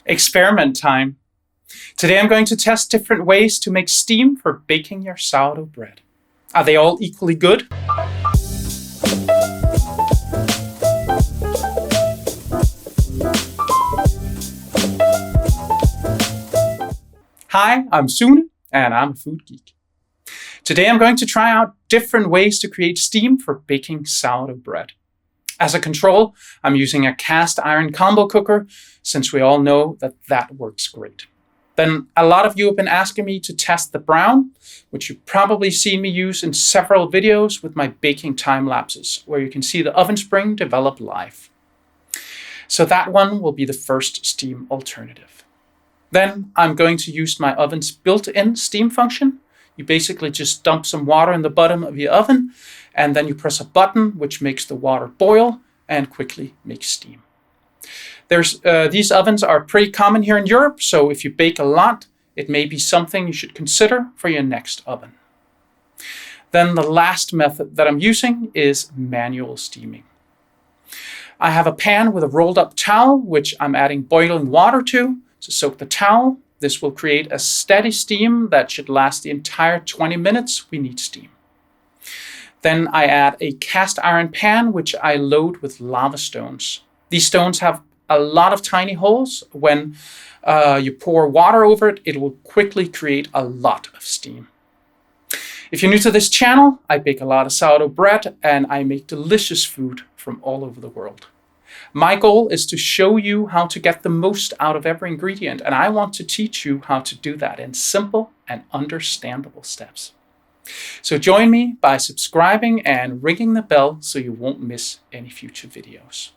Experiment time. Today I'm going to test different ways to make steam for baking your sourdough bread. Are they all equally good? Hi, I'm Sune, and I'm a food geek. Today I'm going to try out different ways to create steam for baking sourdough bread. As a control, I'm using a cast iron combo cooker, since we all know that works great. Then a lot of you have been asking me to test the Brovn, which you've probably seen me use in several videos with my baking time lapses, where you can see the oven spring develop live. So that one will be the first steam alternative. Then I'm going to use my oven's built-in steam function. You basically just dump some water in the bottom of your oven, and then you press a button which makes the water boil and quickly make steam. These ovens are pretty common here in Europe, so if you bake a lot, it may be something you should consider for your next oven. Then the last method that I'm using is manual steaming. I have a pan with a rolled up towel, which I'm adding boiling water to soak the towel. This will create a steady steam that should last the entire 20 minutes we need steam. Then I add a cast iron pan, which I load with lava stones. These stones have a lot of tiny holes. When you pour water over it, it will quickly create a lot of steam. If you're new to this channel, I bake a lot of sourdough bread and I make delicious food from all over the world. My goal is to show you how to get the most out of every ingredient, and I want to teach you how to do that in simple and understandable steps. So join me by subscribing and ringing the bell so you won't miss any future videos.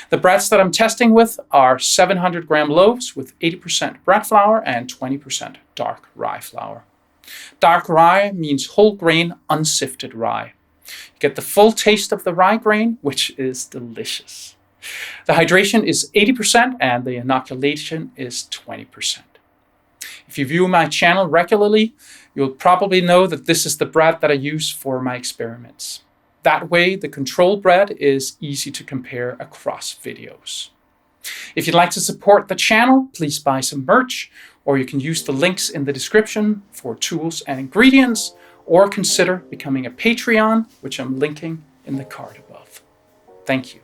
The breads that I'm testing with are 700 gram loaves with 80% bread flour and 20% dark rye flour. Dark rye means whole grain, unsifted rye. You get the full taste of the rye grain, which is delicious. The hydration is 80% and the inoculation is 20%. If you view my channel regularly, you'll probably know that this is the bread that I use for my experiments. That way, the control bread is easy to compare across videos. If you'd like to support the channel, please buy some merch, or you can use the links in the description for tools and ingredients, or consider becoming a Patreon, which I'm linking in the card above. Thank you.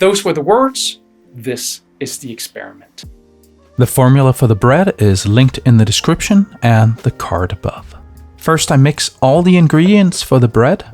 Those were the words. This is the experiment. The formula for the bread is linked in the description and the card above. First, I mix all the ingredients for the bread.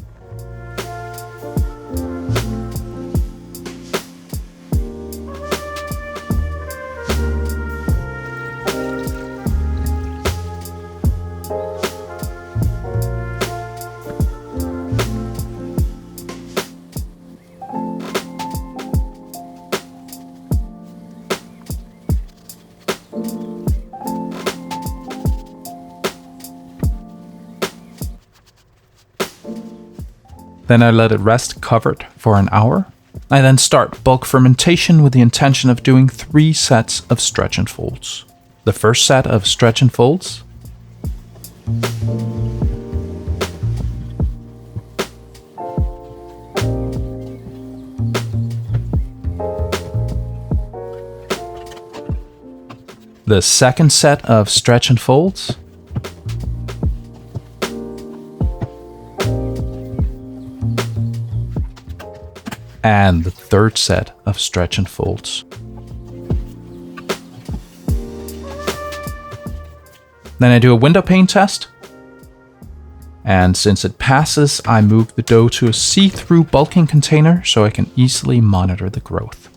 Then I let it rest covered for an hour. I then start bulk fermentation with the intention of doing 3 sets of stretch and folds. The first set of stretch and folds. The second set of stretch and folds. And the third set of stretch and folds. Then I do a window pane test. And since it passes, I move the dough to a see-through bulking container so I can easily monitor the growth.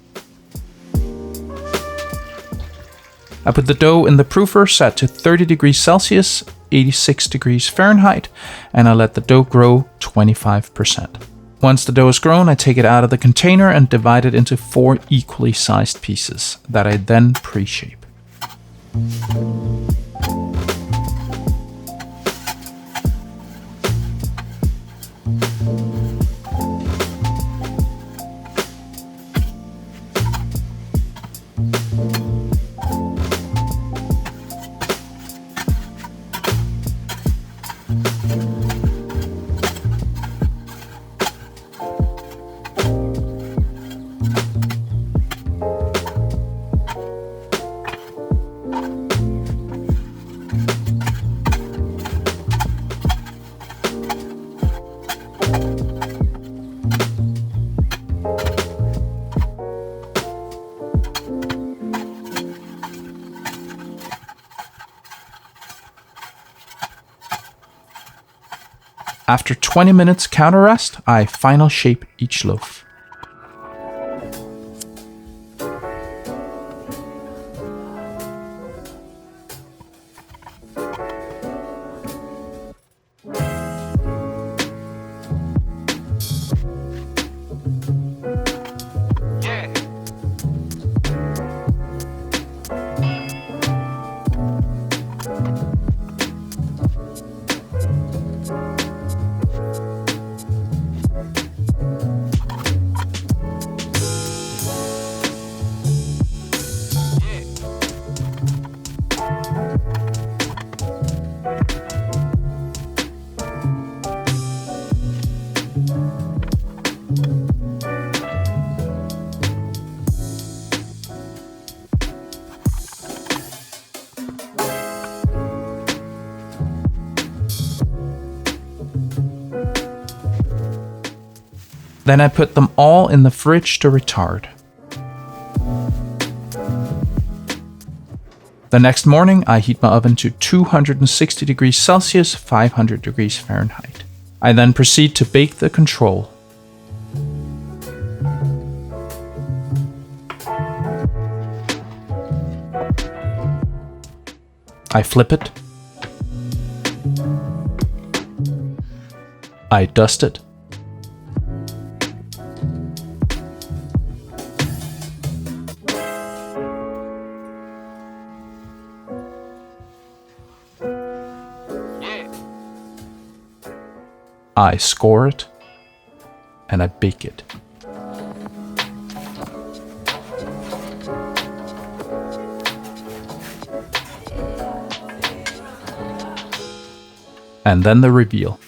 I put the dough in the proofer set to 30 degrees Celsius, 86 degrees Fahrenheit, and I let the dough grow 25%. Once the dough is grown, I take it out of the container and divide it into 4 equally sized pieces that I then pre-shape. After 20 minutes counter rest, I final shape each loaf. Then I put them all in the fridge to retard. The next morning, I heat my oven to 260 degrees Celsius, 500 degrees Fahrenheit. I then proceed to bake the control. I flip it. I dust it. I score it, and I bake it. And then the reveal.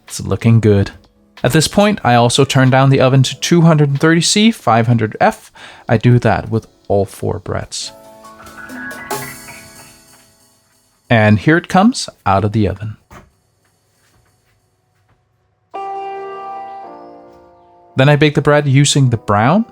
It's looking good. At this point, I also turn down the oven to 230°C, 500°F. I do that with all 4 breads. And here it comes out of the oven. Then I bake the bread using the Brovn.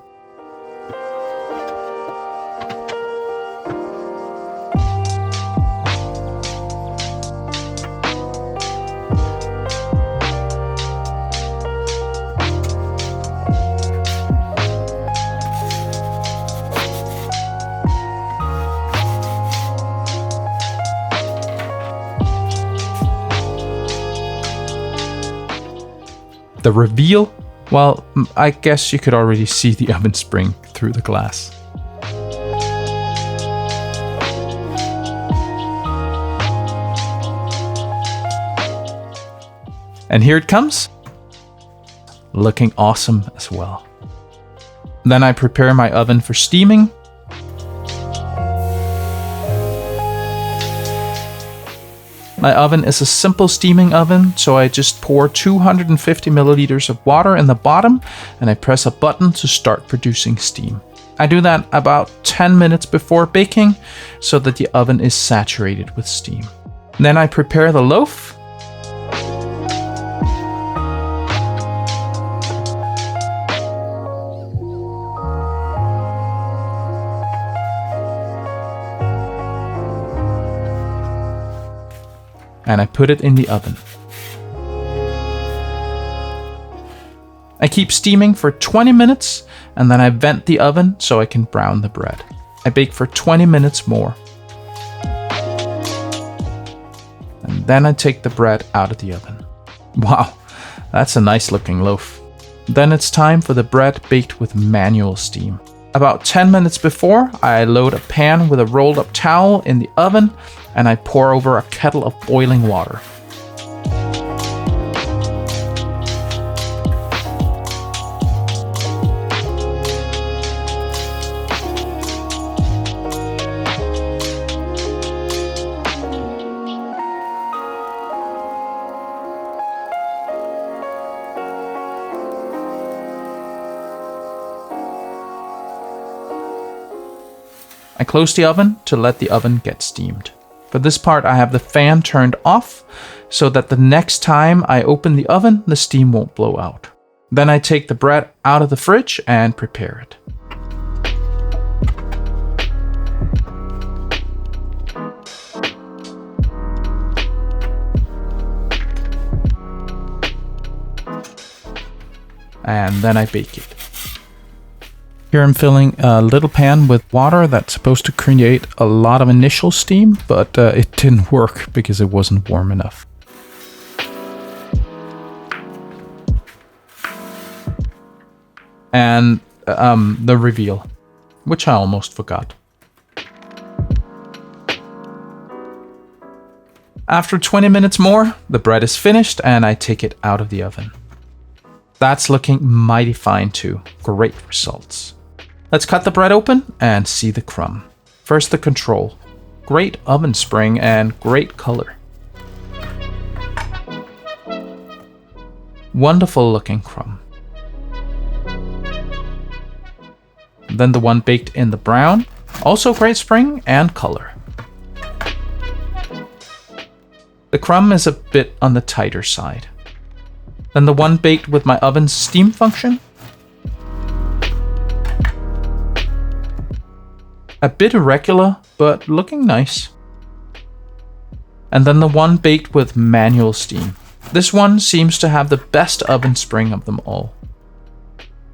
The reveal, well, I guess you could already see the oven spring through the glass. And here it comes, looking awesome as well. Then I prepare my oven for steaming. My oven is a simple steaming oven, so I just pour 250 milliliters of water in the bottom and I press a button to start producing steam. I do that about 10 minutes before baking so that the oven is saturated with steam. Then I prepare the loaf. And I put it in the oven. I keep steaming for 20 minutes and then I vent the oven so I can brown the bread. I bake for 20 minutes more. And then I take the bread out of the oven. Wow, that's a nice looking loaf. Then it's time for the bread baked with manual steam. About 10 minutes before, I load a pan with a rolled up towel in the oven and I pour over a kettle of boiling water. I close the oven to let the oven get steamed. For this part, I have the fan turned off so that the next time I open the oven, the steam won't blow out. Then I take the bread out of the fridge and prepare it. and then I bake it. Here I'm filling a little pan with water that's supposed to create a lot of initial steam, but it didn't work because it wasn't warm enough. And the reveal, which I almost forgot. After 20 minutes more, the bread is finished and I take it out of the oven. That's looking mighty fine too. Great results. Let's cut the bread open and see the crumb. First the control. Great oven spring and great color. Wonderful looking crumb. Then the one baked in the brown. Also great spring and color. The crumb is a bit on the tighter side. Then the one baked with my oven's steam function. A bit irregular, but looking nice. And then the one baked with manual steam. This one seems to have the best oven spring of them all.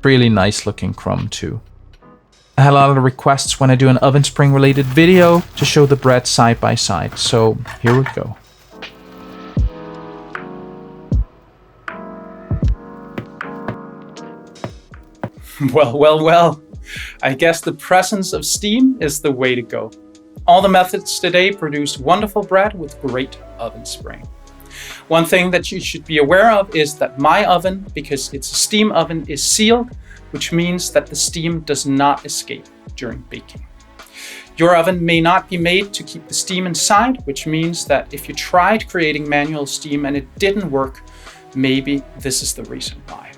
Really nice looking crumb too. I had a lot of requests when I do an oven spring related video to show the bread side by side, so here we go. Well. I guess the presence of steam is the way to go. All the methods today produced wonderful bread with great oven spring. One thing that you should be aware of is that my oven, because it's a steam oven, is sealed, which means that the steam does not escape during baking. Your oven may not be made to keep the steam inside, which means that if you tried creating manual steam and it didn't work, maybe this is the reason why.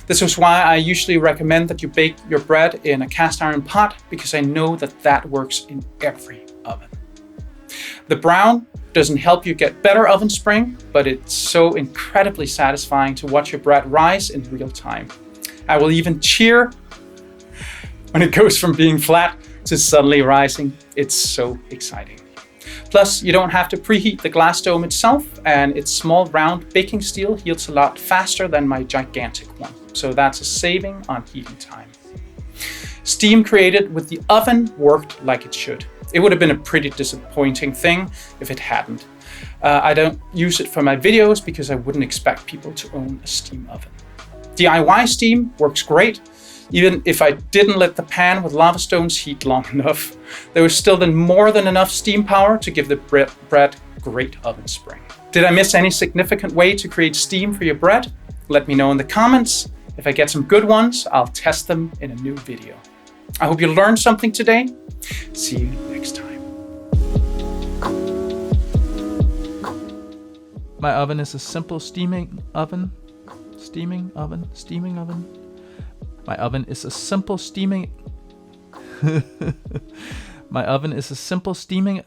This is why I usually recommend that you bake your bread in a cast iron pot, because I know that that works in every oven. The brown doesn't help you get better oven spring, but it's so incredibly satisfying to watch your bread rise in real time. I will even cheer when it goes from being flat to suddenly rising. It's so exciting. Plus, you don't have to preheat the glass dome itself, and its small round baking steel heats a lot faster than my gigantic one. So that's a saving on heating time. Steam created with the oven worked like it should. It would have been a pretty disappointing thing if it hadn't. I don't use it for my videos because I wouldn't expect people to own a steam oven. DIY steam works great. Even if I didn't let the pan with lava stones heat long enough, there was still then more than enough steam power to give the bread great oven spring. Did I miss any significant way to create steam for your bread? Let me know in the comments. If I get some good ones, I'll test them in a new video. I hope you learned something today. See you next time. My oven is a simple steaming oven. My oven is a simple steaming... My oven is a simple steaming...